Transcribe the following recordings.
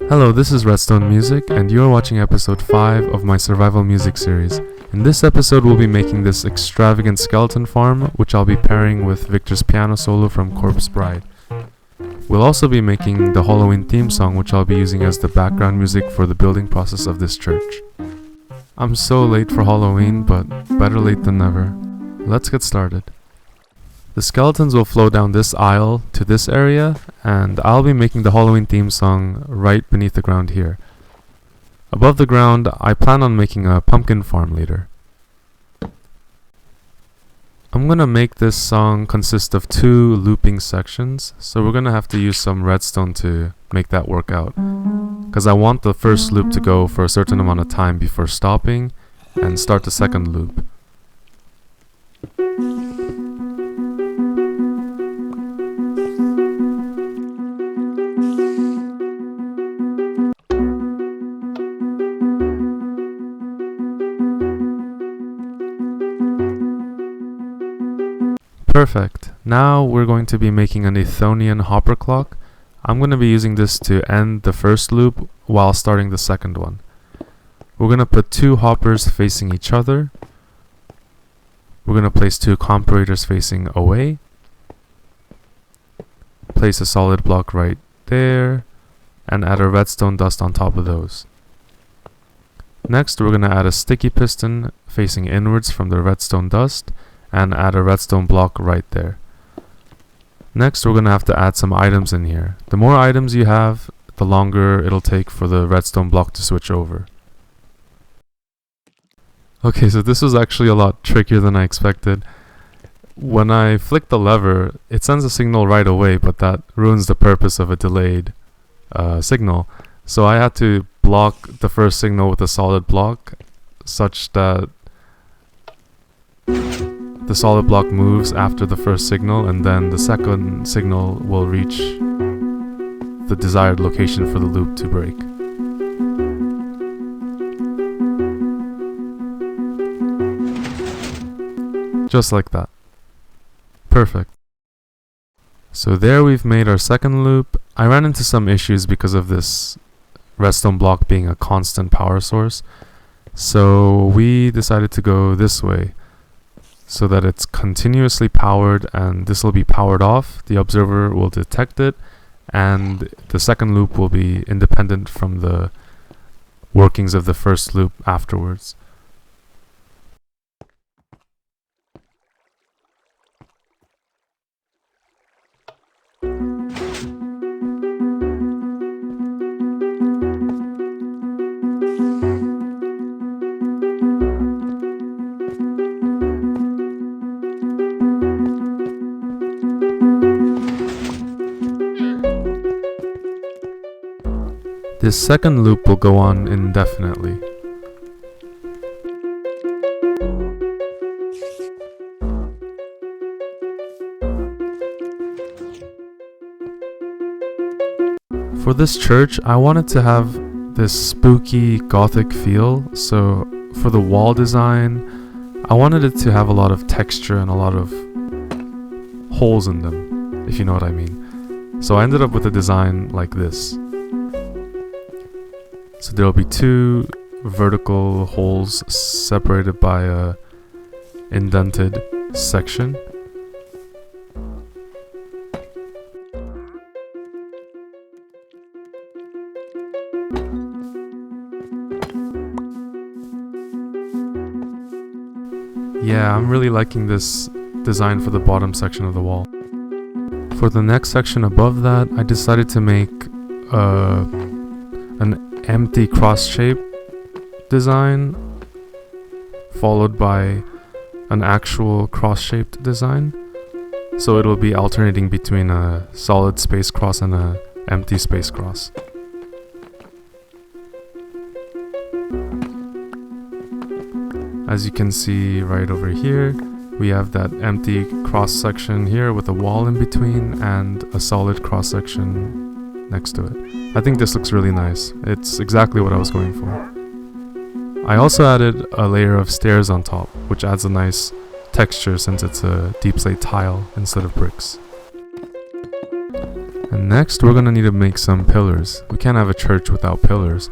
Hello, this is Redstone Music, and you are watching episode 5 of my survival music series. In this episode, we'll be making this extravagant skeleton farm, which I'll be pairing with Victor's piano solo from Corpse Bride. We'll also be making the Halloween theme song, which I'll be using as the background music for the building process of this church. I'm so late for Halloween, but better late than never. Let's get started. The skeletons will flow down this aisle to this area, and I'll be making the Halloween theme song right beneath the ground here. Above the ground, I plan on making a pumpkin farm later. I'm gonna make this song consist of 2 looping sections, so we're gonna have to use some redstone to make that work out. Because I want the first loop to go for a certain amount of time before stopping and start the second loop. Perfect. Now we're going to be making an Aethonian hopper clock. I'm going to be using this to end the first loop while starting the second one. We're going to put 2 hoppers facing each other. We're going to place 2 comparators facing away. Place a solid block right there, and add a redstone dust on top of those. Next, we're going to add a sticky piston facing inwards from the redstone dust, and add a redstone block right there. Next, we're going to have to add some items in here. The more items you have, the longer it'll take for the redstone block to switch over. Okay, so this was actually a lot trickier than I expected. When I flick the lever, it sends a signal right away, but that ruins the purpose of a delayed signal. So I had to block the first signal with a solid block, such that the solid block moves after the first signal, and then the second signal will reach the desired location for the loop to break. Just like that. Perfect. So there we've made our second loop. I ran into some issues because of this redstone block being a constant power source. So we decided to go this way, so that it's continuously powered, and this will be powered off. The observer will detect it, and the second loop will be independent from the workings of the first loop afterwards. This second loop will go on indefinitely. For this church, I wanted to have this spooky gothic feel, so for the wall design, I wanted it to have a lot of texture and a lot of holes in them, if you know what I mean. So I ended up with a design like this. So there will be 2 vertical holes separated by a indented section. Yeah, I'm really liking this design for the bottom section of the wall. For the next section above that, I decided to make an empty cross shape design followed by an actual cross shaped design, so it will be alternating between a solid space cross and a empty space cross. As you can see right over here, we have that empty cross section here with a wall in between and a solid cross section next to it. I think this looks really nice. It's exactly what I was going for. I also added a layer of stairs on top, which adds a nice texture since it's a deep slate tile instead of bricks. And Next, we're gonna need to make some pillars. We can't have a church without pillars.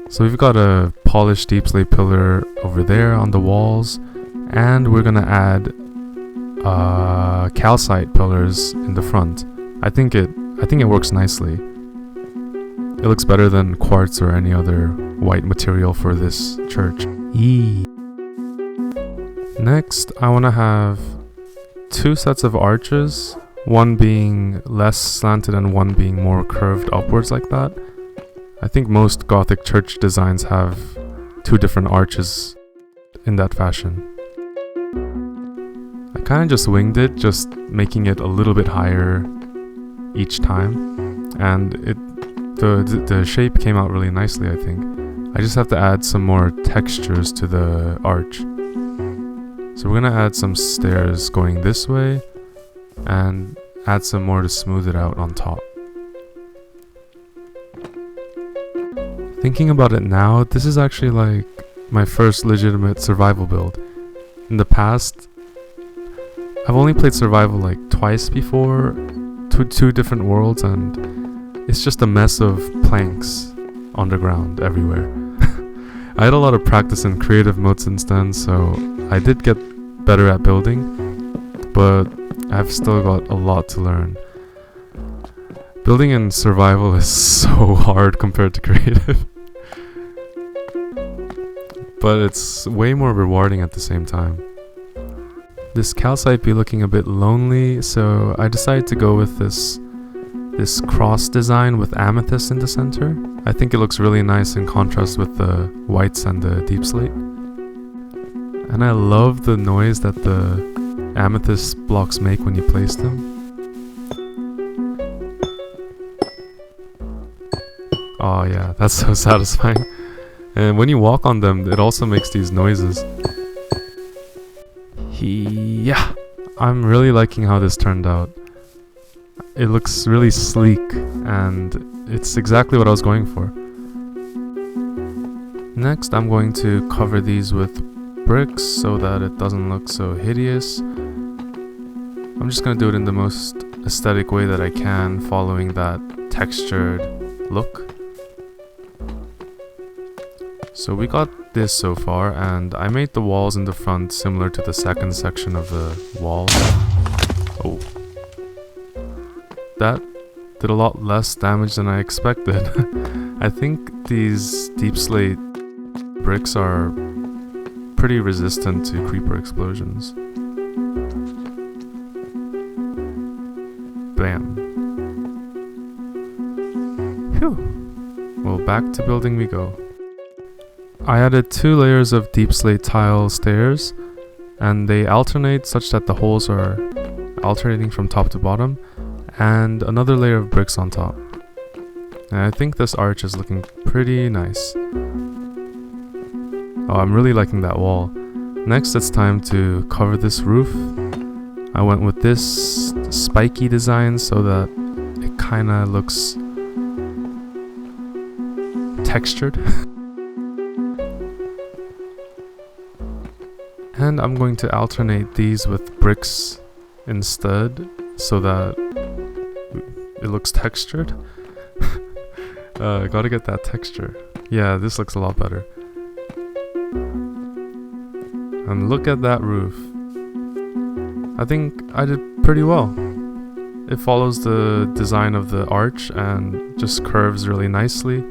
So we've got a polished deep slate pillar over there on the walls, and we're gonna add calcite pillars in the front. I think it works nicely. It looks better than quartz or any other white material for this church. Next, I want to have 2 sets of arches, one being less slanted and one being more curved upwards like that. I think most Gothic church designs have 2 different arches in that fashion. I kind of just winged it, just making it a little bit higher each time, and the shape came out really nicely, I think. I just have to add some more textures to the arch. So we're gonna add some stairs going this way and add some more to smooth it out on top. Thinking about it now, this is actually like my first legitimate survival build. In the past, I've only played survival like twice before, two different worlds, and it's just a mess of planks underground everywhere. I had a lot of practice in creative mode since then, so I did get better at building, but I've still got a lot to learn. Building in survival is so hard compared to creative, but it's way more rewarding at the same time. This calcite be looking a bit lonely, so I decided to go with this cross design with amethyst in the center. I think it looks really nice in contrast with the whites and the deep slate. And I love the noise that the amethyst blocks make when you place them. Oh yeah, that's so satisfying. And when you walk on them, it also makes these noises. Yeah, I'm really liking how this turned out. It looks really sleek, and it's exactly what I was going for. Next, I'm going to cover these with bricks so that it doesn't look so hideous. I'm just going to do it in the most aesthetic way that I can, following that textured look. So we got this so far, and I made the walls in the front similar to the second section of the wall. Oh. That did a lot less damage than I expected. I think these deep slate bricks are pretty resistant to creeper explosions. Bam. Phew. Well, back to building we go. I added 2 layers of deep slate tile stairs, and they alternate such that the holes are alternating from top to bottom, and another layer of bricks on top. And I think this arch is looking pretty nice. Oh, I'm really liking that wall. Next, it's time to cover this roof. I went with this spiky design so that it kinda looks textured. And I'm going to alternate these with bricks instead so that it looks textured. Gotta get that texture. Yeah, this looks a lot better. And look at that roof. I think I did pretty well. It follows the design of the arch and just curves really nicely.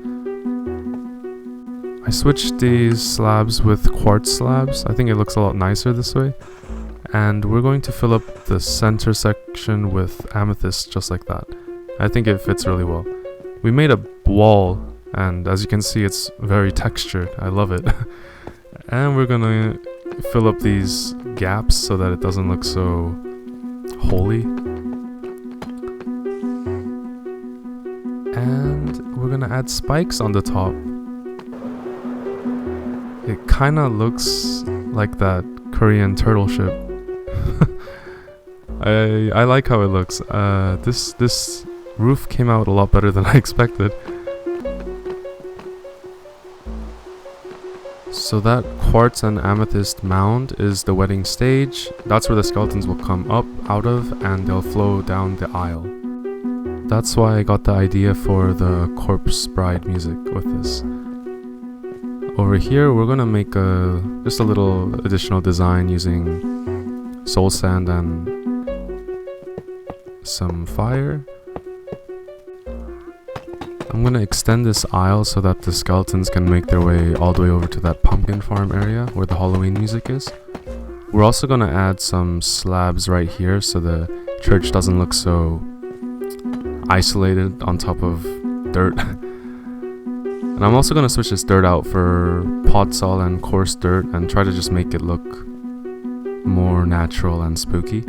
I switched these slabs with quartz slabs. I think it looks a lot nicer this way. And we're going to fill up the center section with amethyst just like that. I think it fits really well. We made a wall, and as you can see, it's very textured. I love it. And we're gonna fill up these gaps so that it doesn't look so holy. And we're gonna add spikes on the top. It kinda looks like that Korean turtle ship. I like how it looks. This roof came out a lot better than I expected. So that quartz and amethyst mound is the wedding stage. That's where the skeletons will come up out of, and they'll flow down the aisle. That's why I got the idea for the Corpse Bride music with this. Over here, we're gonna make just a little additional design using soul sand and some fire. I'm gonna extend this aisle so that the skeletons can make their way all the way over to that pumpkin farm area where the Halloween music is. We're also gonna add some slabs right here so the church doesn't look so isolated on top of dirt. And I'm also gonna switch this dirt out for podzol and coarse dirt and try to just make it look more natural and spooky.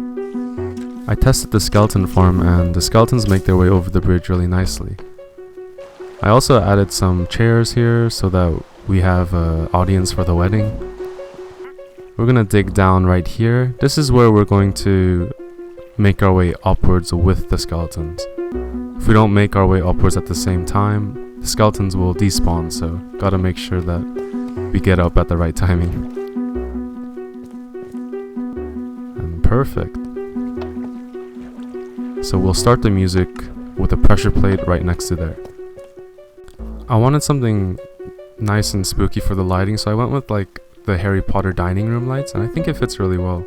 I tested the skeleton farm and the skeletons make their way over the bridge really nicely. I also added some chairs here so that we have an audience for the wedding. We're gonna dig down right here. This is where we're going to make our way upwards with the skeletons. If we don't make our way upwards at the same time, the skeletons will despawn, so gotta make sure that we get up at the right timing. And perfect. So we'll start the music with a pressure plate right next to there. I wanted something nice and spooky for the lighting, so I went with like the Harry Potter dining room lights, and I think it fits really well.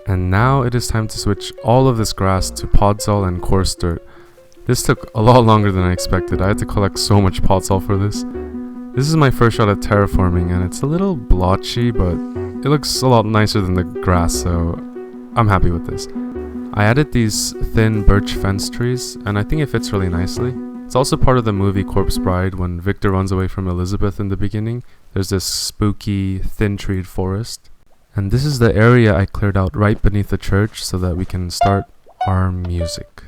And now it is time to switch all of this grass to podzol and coarse dirt. This took a lot longer than I expected. I had to collect so much podzol for this. This is my first shot at terraforming and it's a little blotchy, but it looks a lot nicer than the grass, so I'm happy with this. I added these thin birch fence trees and I think it fits really nicely. It's also part of the movie Corpse Bride when Victor runs away from Elizabeth in the beginning. There's this spooky, thin-treed forest. And this is the area I cleared out right beneath the church so that we can start our music.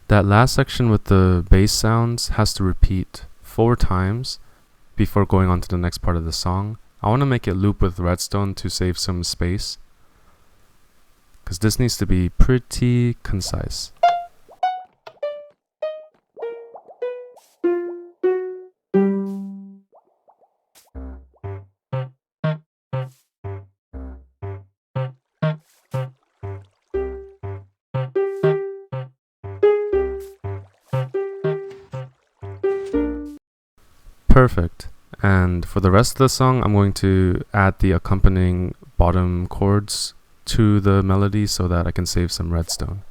That last section with the bass sounds has to repeat 4 times before going on to the next part of the song. I want to make it loop with redstone to save some space, because this needs to be pretty concise. Perfect. And for the rest of the song, I'm going to add the accompanying bottom chords to the melody so that I can save some redstone.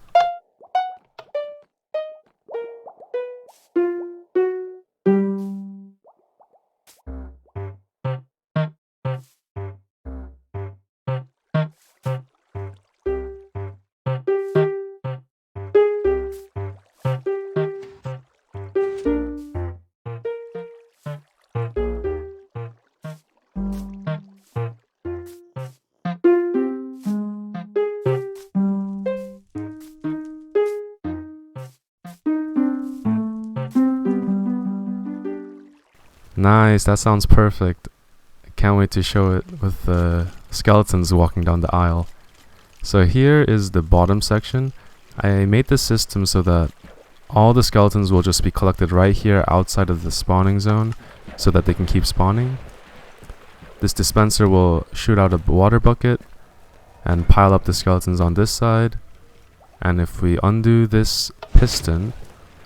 Nice, that sounds perfect. I can't wait to show it with the skeletons walking down the aisle. So here is the bottom section. I made this system so that all the skeletons will just be collected right here outside of the spawning zone so that they can keep spawning. This dispenser will shoot out a water bucket and pile up the skeletons on this side. And if we undo this piston,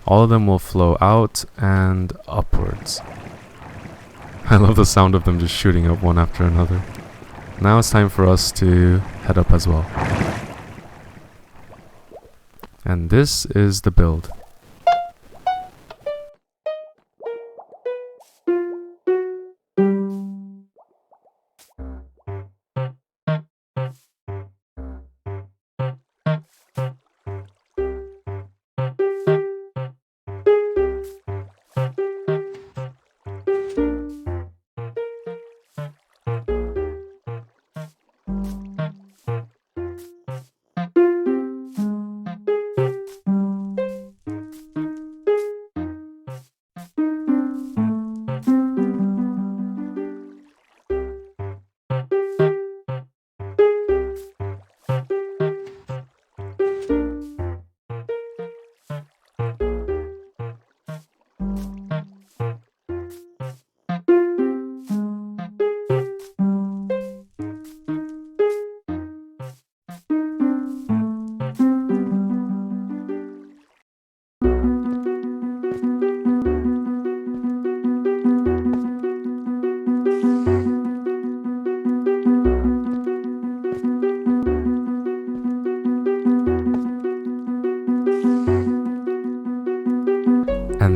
all of them will flow out and upwards. I love the sound of them just shooting up one after another. Now it's time for us to head up as well. And this is the build.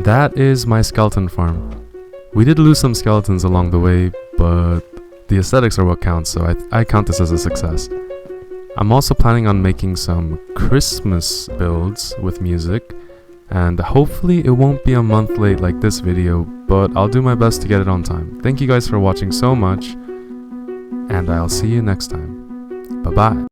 And that is my skeleton farm. We did lose some skeletons along the way, but the aesthetics are what counts, so I count this as a success. I'm also planning on making some Christmas builds with music, and hopefully it won't be a month late like this video, but I'll do my best to get it on time. Thank you guys for watching so much, and I'll see you next time. Bye bye.